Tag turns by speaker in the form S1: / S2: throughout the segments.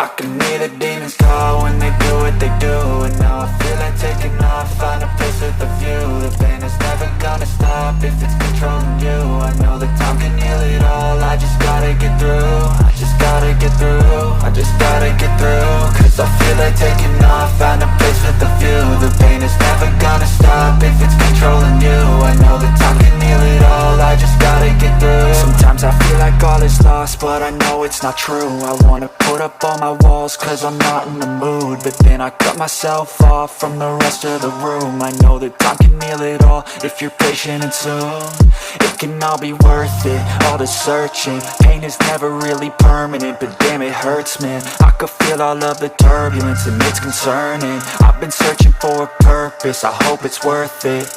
S1: I can hear the demons call when they do what they do. And now I feel like taking off, find a place with a view. The pain is never gonna stop if it's controlling you. I know that time can heal it all, I just gotta get through. I just gotta get through, I just gotta get through. Cause I feel like taking off, find a place with a view. The pain is never gonna stop if it's controlling you. I know that time can heal it all, I just gotta get through. Sometimes I feel like all is lost, but I know it's not true. I wanna put up all my walls cause I'm not in the mood, but then I cut myself off from the rest of the room. I know that time can heal it all if you're patient and soon it can all be worth it, all the searching. Pain is never really permanent, but damn it hurts, man. I could feel all of the turbulence and it's concerning. I've been searching for a purpose, I hope it's worth it.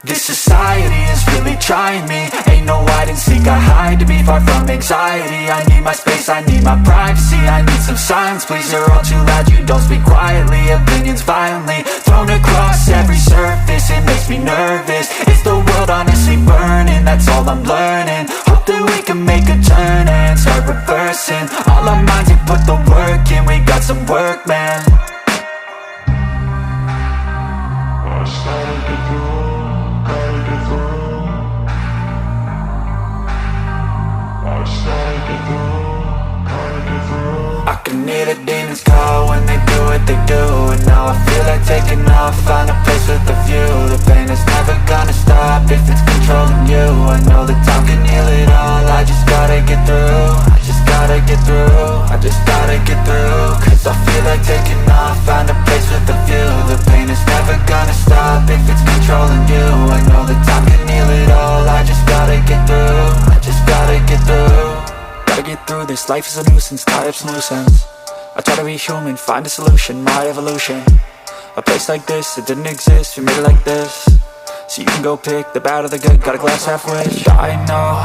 S1: This society is really trying me. Ain't no hide and seek, I hide to be far from anxiety. I need my space, I need my privacy. I need some silence, please, you're all too loud. You don't speak quietly, opinions violently thrown across every surface. It makes me nervous, it's the world honestly burning. That's all I'm learning, hope that we can make a turn and start reversing. All our minds, we put the work in, we got some work, man. I started to do. I can hear the demons call when they do what they do. And now I feel like taking off, find a place with a view. The pain is never gonna stop if it's controlling you. I know that time can heal it all, I just gotta get through. I just gotta get through, I just gotta get through. Cause I feel like taking off, find a place with a view. The pain is never gonna stop if it's controlling you. I know that time can heal it all, I just gotta get through. I just gotta get through. Gotta get through this, life is a nuisance, tie up some loose ends. I try to be human, find a solution, my evolution. A place like this, it didn't exist, we made it like this. So you can go pick the bad or the good, got a glass halfway. I know,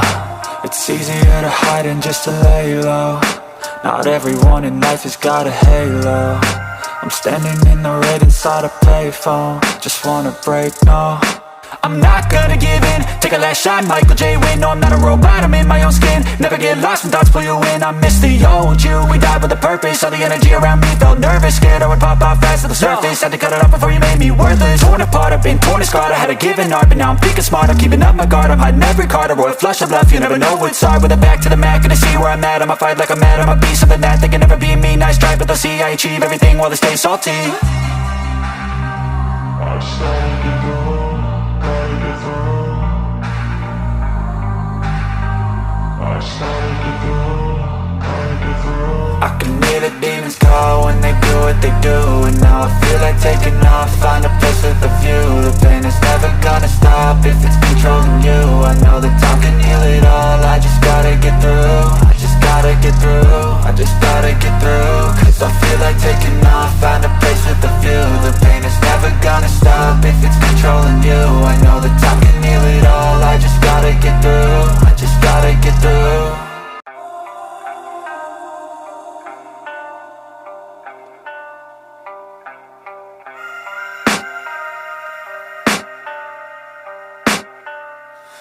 S1: it's easier to hide than just to lay low. Not everyone in life has got a halo. I'm standing in the red inside a payphone, just wanna break, no. I'm not gonna give in, take a last shot, Michael J. Win. No, I'm not a robot, I'm in my own skin. Never get lost when thoughts pull you in. I miss the old you, we died with a purpose. All the energy around me felt nervous, scared I would pop off fast to the surface. Had to cut it off before you made me worthless. Torn apart, I've been torn and scarred. I had a given art, but now I'm thinking smart. I'm keeping up my guard, I'm hiding every card. A royal flush of left, you never know what's hard. With a back to the mat, gonna see where I'm at. I'ma fight like I'm mad, I'ma be something that they can never be me. Nice try, but they'll see I achieve everything while they stay salty. I started to go. I can hear the demons call when they do what they do. And now I feel like taking off, find a place with a view. The pain is never gonna stop if it's controlling you. I know that time can heal it all, I just gotta get through. I just gotta get through, I just gotta get through. Cause I feel like taking off, find a place with a view. The pain is never gonna stop if it's controlling you. I know that time can heal it all, I just gotta get through. I just gotta get through.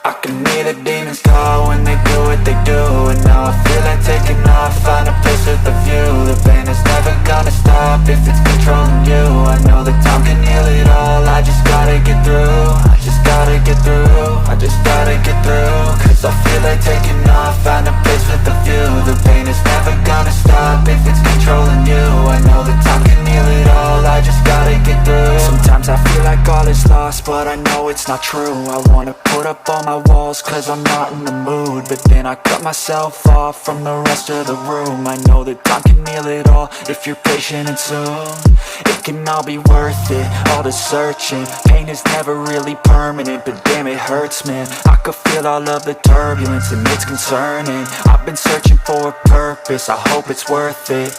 S1: I can hear the demons call when they do what they do. And now I feel like taking off, find a place with a view. The pain is never gonna stop if it's controlling you. I know that time can heal it all, I just gotta get through. I just gotta get through, I just gotta get through. Cause I feel like taking off, find a place with a view. The pain is never gonna stop if it's controlling you. I know that time can heal it all, I just gotta get through. Sometimes I feel like all is lost, but I know it's not true. I wanna put up all my walls cause I'm not in the mood, but then I cut myself off from the rest of the room. I know that time can heal it all if you're patient and soon it can all be worth it, all the searching. Pain is never really permanent, but damn it hurts, man. I could feel all of the turbulence and it's concerning. I've been searching for a purpose, I hope it's worth it.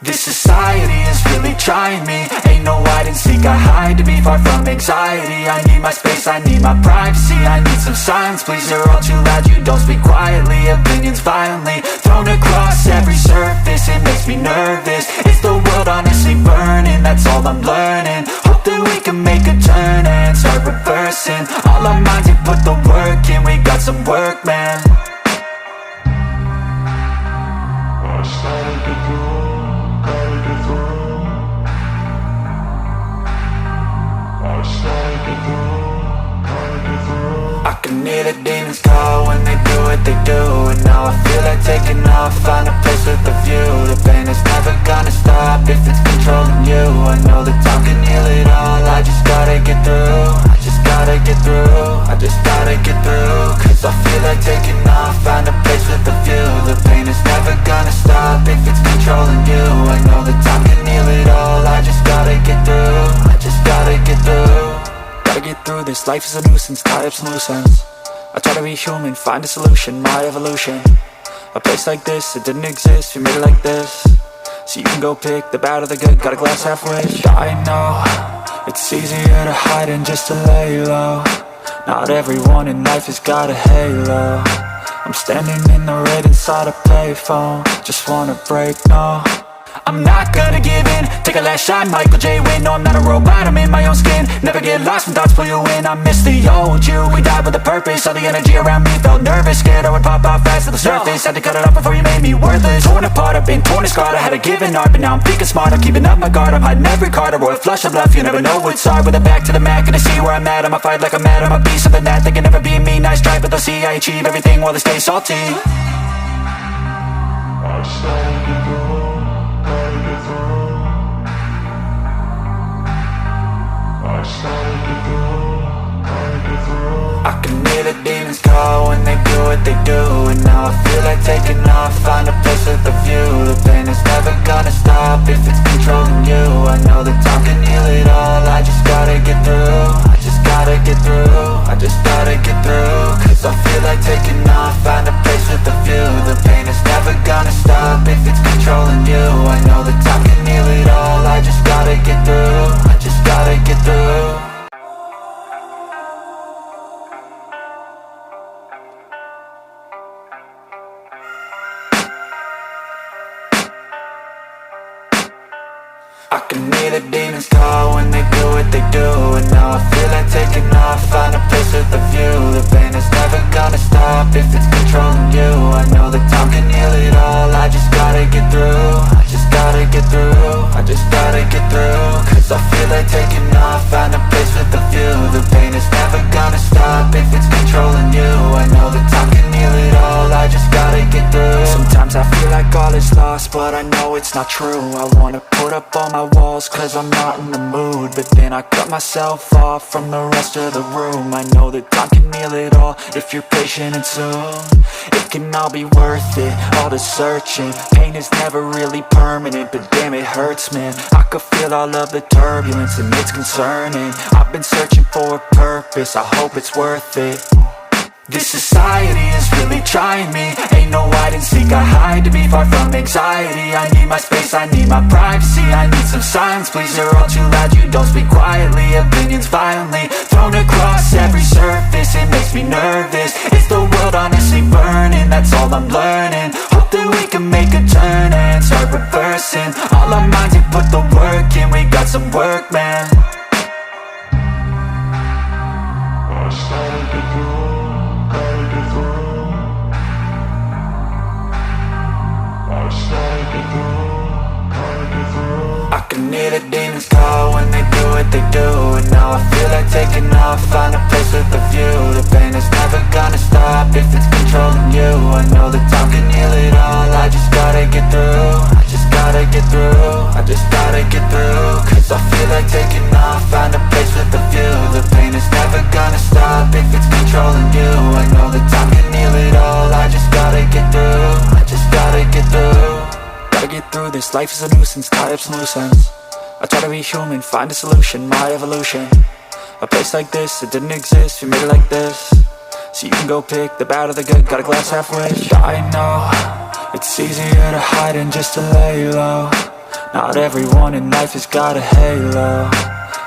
S1: This society is really trying me. Ain't no hide and seek, I hide to be far from anxiety. I need my space, I need my privacy. I need some silence, please, you're all too loud. You don't speak quietly, opinions violently thrown across every surface. It makes me nervous, it's the world honestly burning. That's all I'm learning, hope that we can make a turn and start reversing. All our minds, we put the work in, we got some work, man. I started to go. demons call when they do what they do. And now I feel like taking off, find a place with a view. The pain is never gonna stop if it's controlling you. I know that time can heal it all, I just gotta get through. I just gotta get through, I just gotta get through. Cause I feel like taking off, find a place with a view. The pain is never gonna stop if it's controlling you. I know that time can heal it all, I just gotta get through. I just gotta get through. Gotta get through this, life is a nuisance, tie up some loose ends. I try to be human, find a solution, my evolution. A place like this, it didn't exist, we made it like this. So you can go pick the bad or the good, got a glass half wish. I know, it's easier to hide than just to lay low. Not everyone in life has got a halo. I'm standing in the red inside a payphone, just wanna break, no. I'm not gonna give in, take a last shot, Michael J. Win. No, I'm not a robot, I'm in my own skin. Never get lost when thoughts pull you in. I miss the old you, we died with a purpose. All the energy around me felt nervous, scared I would pop out fast to the surface. Had to cut it off before you made me worthless. Torn apart, I've been torn and scarred. I had a given art, but now I'm thinking smart. I'm keeping up my guard, I'm hiding every card. A royal flush of bluff, you never know what's hard. With a back to the mat, gonna see where I'm at. I'ma fight like I'm mad, I'ma be something that they can never be me. Nice try, but they'll see I achieve everything while they stay salty. I started to go. I can hear the demons call when they do what they do. And now I feel like taking off, find a place with a view. The pain is never gonna stop if it's controlling you. I know that time can heal it all, I just gotta get through. I just gotta get through, I just gotta get through. Cause I feel like taking off, find a place with a view. The pain is never gonna stop if it's controlling you. I know that time can heal it all, I just gotta get through. I just gotta get through. I can hear the demons call when they do what they do. And now I feel like taking off, find a place with a view. The pain is never gonna stop if it's controlling you. I know that time can heal it all, I just gotta get through. I just gotta get through, I just gotta get through. Cause I feel like taking off, find a place with a view. The pain is never gonna stop if it's controlling you. I know that time can heal it all, I just gotta get through. Sometimes I feel like all is lost, but I know it's not true. I wanna put up all my walls cause I'm not in the mood, but then I cut myself off from the rest of the room. I know that time can heal it all if you're patient and soon. It can all be worth it, all the searching. Pain is never really permanent, but damn it hurts, man. I could feel all of the turbulence and it's concerning. I've been searching for a purpose, I hope it's worth it. This society is really trying me. Ain't no hide and seek, I hide to be far from anxiety. I need my space, I need my privacy. I need some silence, please, you're all too loud. You don't speak quietly, opinions violently thrown across every surface. It makes me nervous, it's the world honestly burning. That's all I'm learning, hope that we can make a turn and start reversing. All our minds have put the work in, we got some work, man. I started to go. I can hear the demons call when they do what they do. And now I feel like taking off, find a place with a view. The pain is never gonna stop if it's controlling you. I know that time can heal it all, I just gotta get through. I just gotta get through, I just gotta get through. Cause I feel like taking off, find a place with a view. The pain is never gonna stop if it's controlling you. I know that time can heal it all, I just gotta get through. I just gotta get through. Gotta get through this, life is a nuisance, tie up some loose ends. I try to be human, find a solution, my evolution. A place like this, it didn't exist, we made it like this. So you can go pick the bad or the good, got a glass half wish. I know, it's easier to hide than just to lay low. Not everyone in life has got a halo.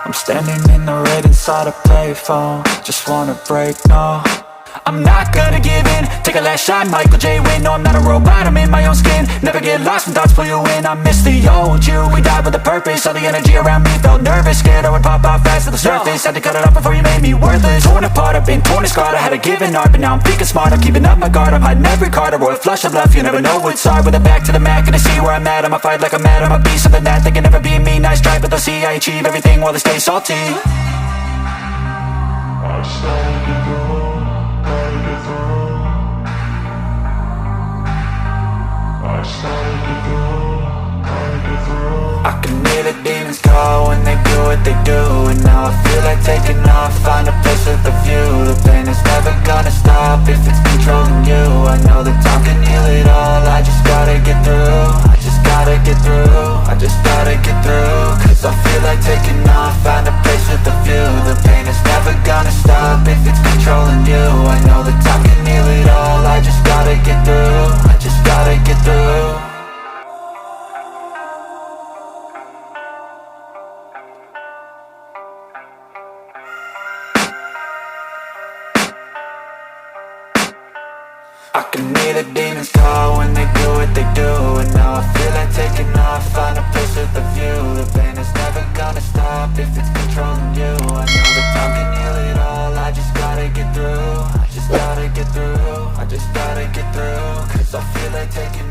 S1: I'm standing in the red inside a payphone, just wanna break, no. I'm not gonna give in, take a last shot, Michael J. Win. No, I'm not a robot, I'm in my own skin. Never get lost when thoughts pull you in. I miss the old you, we died with a purpose. All the energy around me felt nervous, scared I would pop out fast to the surface. Had to cut it off before you made me worthless. Torn apart, I've been torn and scarred. I had a given art, but now I'm thinking smart. I'm keeping up my guard, I'm hiding every card. A royal flush of bluff, you never know what's hard. With a back to the mat, gonna see where I'm at. I'ma fight like I'm mad, I'ma be something that they can never be me. Nice try, but they'll see I achieve everything while they stay salty. I started to go, gotta get through. I can hear the demons call when they do what they do. And now I feel like taking off, find a place with a view. The pain is never gonna stop if it's controlling you. I know that time can heal it all, I just gotta get through. I just gotta get through, I just gotta get through. Cause I feel like taking off, find a place with a view. The pain is never gonna stop if it's controlling you. I know that time can heal it all, I just gotta get through. I just gotta get through. I can hear the demons call when they do what they do. And now I feel like taking off, find a place with a view. The pain is never gonna stop if it's controlling you. I know that time can heal it all, I just gotta get through. I just gotta get through, I just gotta get through. Cause I feel like taking